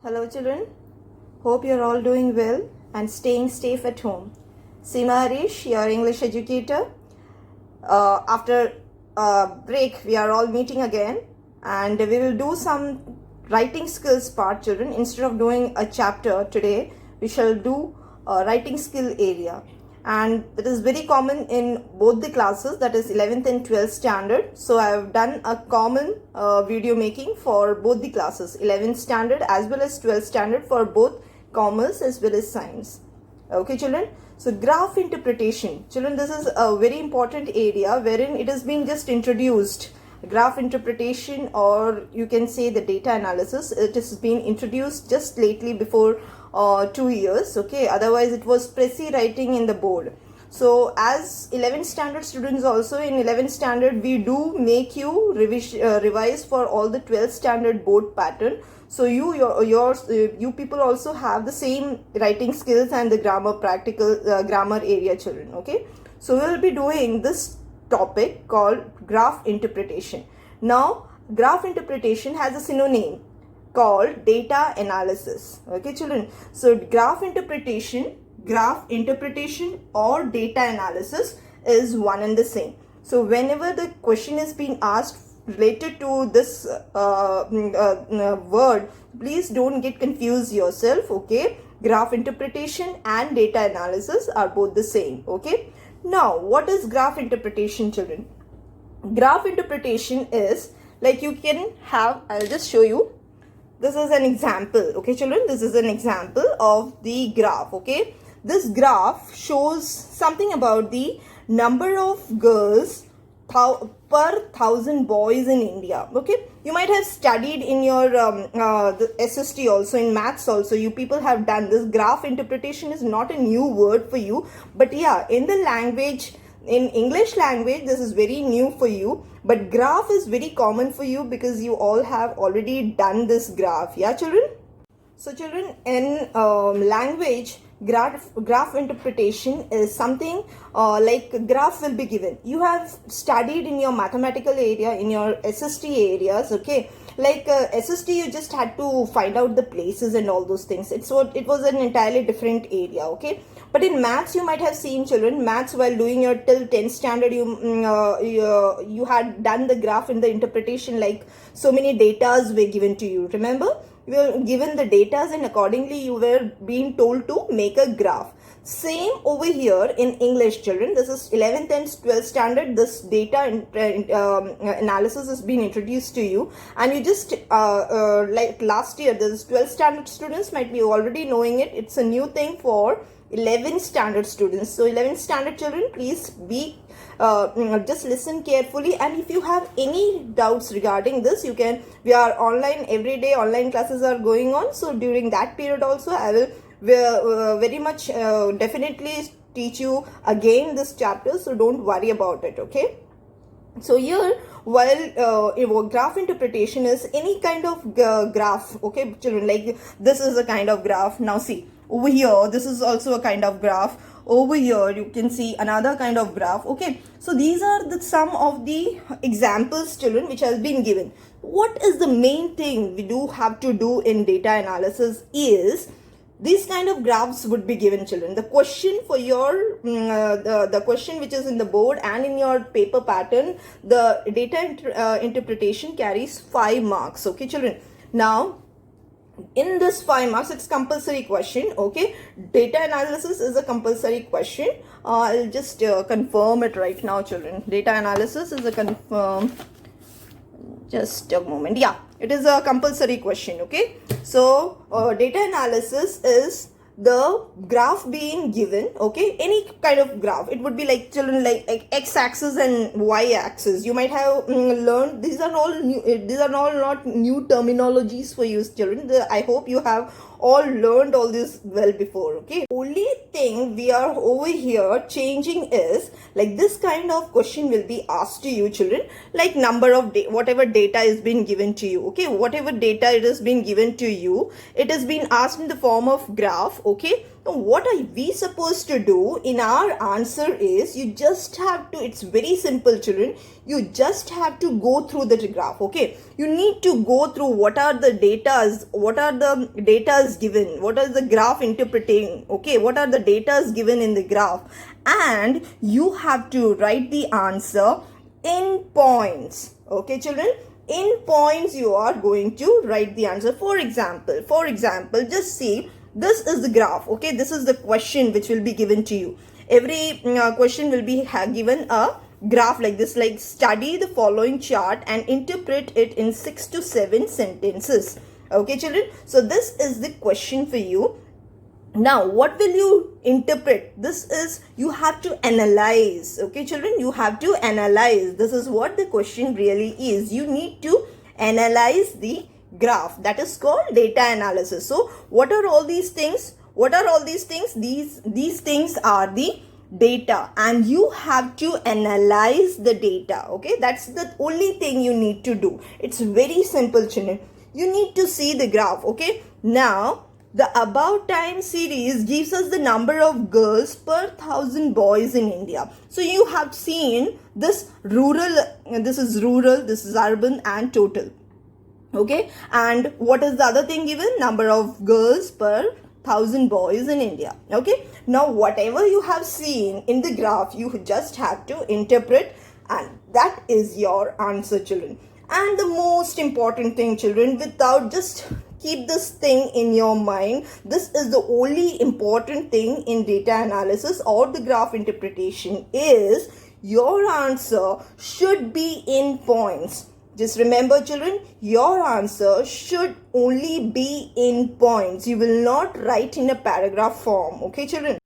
Hello children, hope you're all doing well and staying safe at home. Seema Harish, your English educator. After a break, we are all meeting again and we will do some writing skills part, children. Instead of doing a chapter today, we shall do a writing skill area. And it is very common in both the classes, that is 11th and 12th standard. So I have done a common video making for both the classes, 11th standard as well as 12th standard, for both commerce as well as science. Okay children, so graph interpretation, children, this is a very important area wherein it has been just introduced. Graph interpretation, or you can say the data analysis, it has been introduced just lately before 2 years. Okay, otherwise it was Prezi writing in the board. So as 11th standard students, also in 11th standard we do make you revise for all the 12th standard board pattern. So you people also have the same writing skills and the grammar grammar area, children. Okay, so we will be doing this topic called graph interpretation. Now graph interpretation has a synonym called data analysis. Okay children, so graph interpretation or data analysis is one and the same. So whenever the question is being asked related to this word, please don't get confused yourself. Okay, graph interpretation and data analysis are both the same. Okay, now what is graph interpretation, children? Graph interpretation is like, you can have, I'll just show you. This is an example. Okay children, this is an example of the graph. Okay, this graph shows something about the number of girls per 1,000 boys in India. Okay, you might have studied in your the SST also, in maths also, you people have done this. Graph interpretation is not a new word for you, but yeah, in the language, in English language, this is very new for you, but graph is very common for you because you all have already done this graph. Yeah children, so children, in language, graph interpretation is something like graph will be given. You have studied in your mathematical area, in your SST areas. Okay, like SST, you just had to find out the places and all those things. It was an entirely different area. Okay, but in maths, you might have seen, children, maths, while doing your till 10th standard, you had done the graph in the interpretation, like so many datas were given to you. Remember, you were given the datas and accordingly you were being told to make a graph. Same over here in English, children. This is 11th and 12th standard. This data analysis has been introduced to you, and you just like last year, this 12th standard students might be already knowing it. It's a new thing for 11th standard students. So 11th standard children, please be just listen carefully, and if you have any doubts regarding this, you can, we are online every day, online classes are going on. So during that period also, I will very much definitely teach you again this chapter, so don't worry about it. Okay, so here, while graph interpretation is any kind of graph. Okay children, like this is a kind of graph. Now see, over here, this is also a kind of graph. Over here, you can see another kind of graph. Okay, so these are the some of the examples, children, which has been given. What is the main thing we do have to do in data analysis is, these kind of graphs would be given, children. The question for your the question which is in the board and in your paper pattern, the data interpretation carries 5 marks. Okay children, now in this 5 marks, it's compulsory question. Okay, data analysis is a compulsory question. I'll just confirm it right now, children. Data analysis is a confirm. Just a moment. Yeah, it is a compulsory question. Okay, so data analysis is the graph being given. Okay, any kind of graph. It would be like, children, like x-axis and y-axis. You might have learned, these are all new, these are all not new terminologies for you, children. I hope you have all learned all this well before. Okay, only thing we are over here changing is, like this kind of question will be asked to you, children, like number of whatever data is being given to you. Okay, whatever data it has been given to you, it has been asked in the form of graph. Okay, now what are we supposed to do in our answer is, you just have to, it's very simple children, you just have to go through the graph. Okay, you need to go through what are the datas, what are the datas given, what is the graph interpreting, okay, what are the datas given in the graph, and you have to write the answer in points. Okay children, in points you are going to write the answer. For example, just see, this is the graph. Okay, this is the question which will be given to you. Every question will be given a graph like this, like study the following chart and interpret it in 6 to 7 sentences. Okay children, so this is the question for you. Now what will you interpret? This is, you have to analyze. Okay children, you have to analyze. This is what the question really is. You need to analyze the graph. That is called data analysis. So what are all these things? What are all these things? These things are the data, and you have to analyze the data. Okay, that's the only thing you need to do. It's very simple children. You need to see the graph. Okay, now the About Time series gives us the number of girls per 1,000 boys in India. So you have seen this rural, this is rural, this is urban, and total. Okay, and what is the other thing given? Number of girls per 1,000 boys in India. Okay, now whatever you have seen in the graph, you just have to interpret, and that is your answer children. And the most important thing children, without, just keep this thing in your mind, this is the only important thing in data analysis or the graph interpretation, is your answer should be in points. Just remember children, your answer should only be in points. You will not write in a paragraph form. Okay children,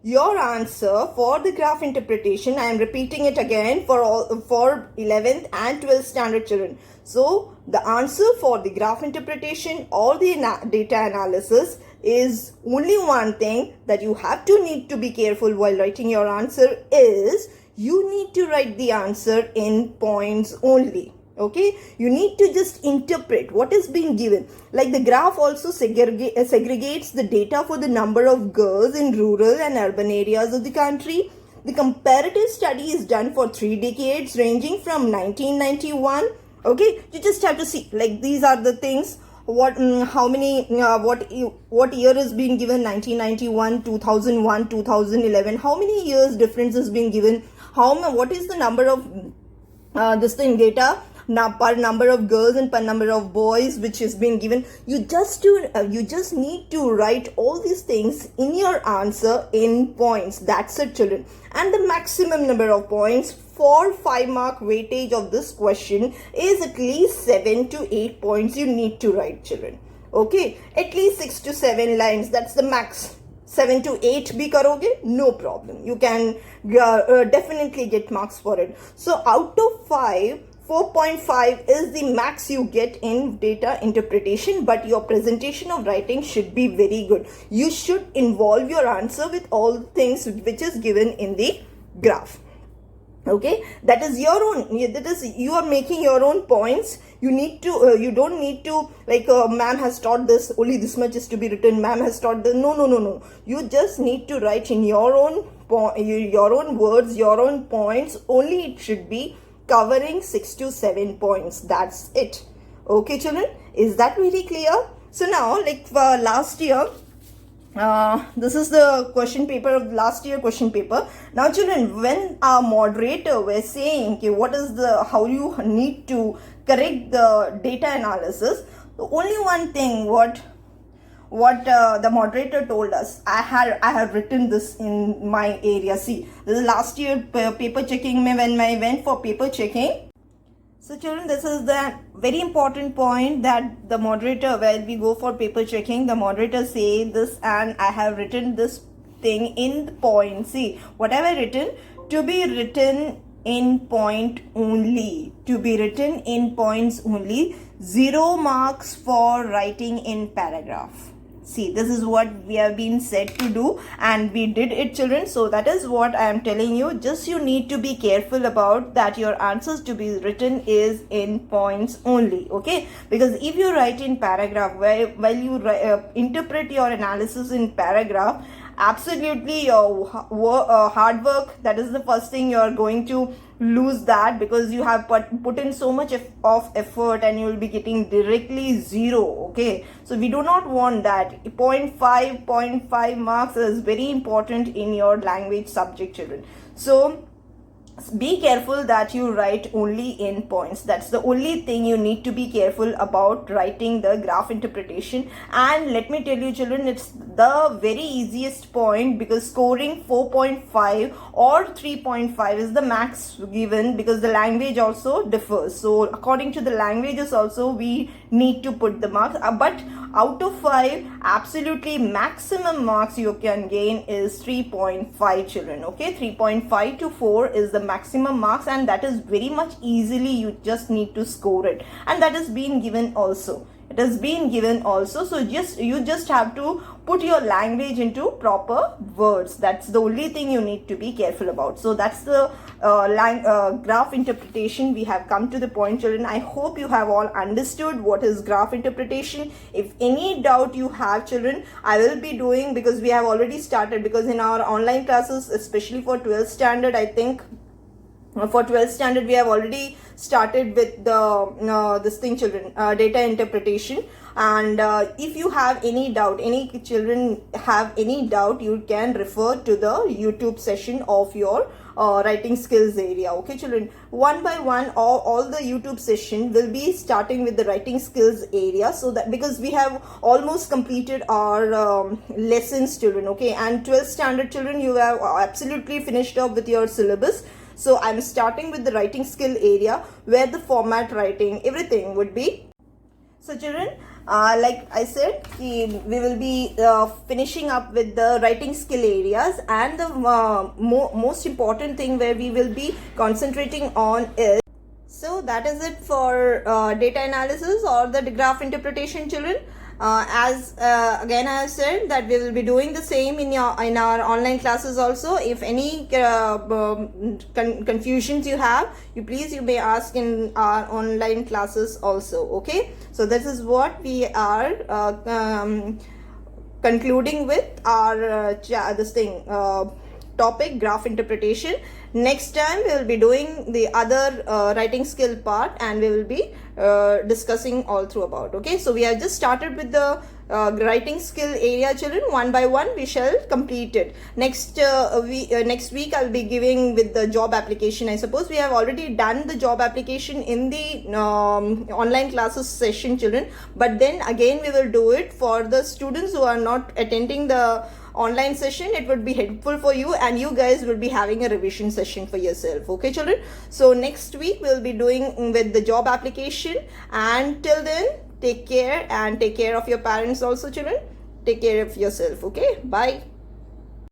your answer for the graph interpretation, I am repeating it again for 11th and 12th standard children. So the answer for the graph interpretation or the data analysis is only one thing that you have to need to be careful while writing your answer, is you need to write the answer in points only. Okay, you need to just interpret what is being given. Like the graph also segregates the data for the number of girls in rural and urban areas of the country. The comparative study is done for 3 decades ranging from 1991. Okay, you just have to see, like these are the things, what how many what year is being given, 1991, 2001, 2011, how many years difference is being given, what is the number of this thing data now per number of girls and per number of boys which is being given. You just need to write all these things in your answer in points. That's it children. And the maximum number of points for 5-mark weightage of this question is at least 7 to 8 points you need to write children. Okay, at least 6 to 7 lines, that's the max. 7 to 8 bhi karoge, no problem, you can definitely get marks for it. So out of 5, 4.5 is the max you get in data interpretation, but your presentation of writing should be very good. You should involve your answer with all things which is given in the graph. Okay, that is your own, that is, you are making your own points. You need to you don't need to, like ma'am has taught this, only this much is to be written, ma'am has taught this. No, you just need to write in your own words, your own points only. It should be covering 6 to 7 points. That's it. Okay children, is that very clear? So now, like last year, this is the question paper of last year question paper. Now children, when our moderator was saying, okay, what is the, how you need to correct the data analysis, the only one thing what the moderator told us, I have written this in my area. See, this is last year paper checking me, when I went for paper checking. So children, this is the very important point that the moderator, when we go for paper checking, the moderator say this, and I have written this thing in the point. See, what have I written? To be written in point only. To be written in points only. 0 marks for writing in paragraph. See, this is what we have been said to do and we did it, children. So that is what I am telling you. Just you need to be careful about that your answers to be written is in points only, okay? Because if you write in paragraph, while you interpret your analysis in paragraph, absolutely your hard work, that is the first thing you are going to lose that, because you have put in so much of effort and you will be getting directly 0, okay? So we do not want that. 0.5 marks is very important in your language subject, children. So be careful that you write only in points. That's the only thing you need to be careful about writing the graph interpretation. And let me tell you, children, it's the very easiest point, because scoring 4.5 or 3.5 is the max given, because the language also differs. So according to the languages also we need to put the marks, but out of 5, absolutely maximum marks you can gain is 3.5, children, okay? 3.5 to 4 is the maximum marks, and that is very much easily, you just need to score it, and that is being given also. It has been given also. So you just have to put your language into proper words. That's the only thing you need to be careful about. So that's the graph interpretation. We have come to the point, children. I hope you have all understood what is graph interpretation. If any doubt you have, children, I will be doing, because we have already started, because in our online classes, especially for 12th standard, I think for 12th standard we have already started with the this thing, children, data interpretation. And if you have any doubt, any children have any doubt, you can refer to the YouTube session of your writing skills area, okay, children? One by one, all the YouTube session will be starting with the writing skills area, so that, because we have almost completed our lessons, children, okay? And 12th standard children, you have absolutely finished up with your syllabus. So I'm starting with the writing skill area, where the format, writing, everything would be. So children, like I said, we will be finishing up with the writing skill areas, and the most important thing where we will be concentrating on is, so that is it for data analysis or the graph interpretation, children. As again I have said that we will be doing the same in our online classes also. If any confusions you have, you may ask in our online classes also, okay? So this is what we are concluding with our topic, graph interpretation. Next time we will be doing the other writing skill part, and we will be discussing all through about, okay? So we have just started with the writing skill area, children. One by one we shall complete it. Next week I will be giving with the job application. I suppose we have already done the job application in the online classes session, children, but then again we will do it for the students who are not attending the online session. It would be helpful for you, and you guys will be having a revision session for yourself, okay, children? So next week we'll be doing with the job application, and till then, take care, and take care of your parents also, children. Take care of yourself, okay? Bye.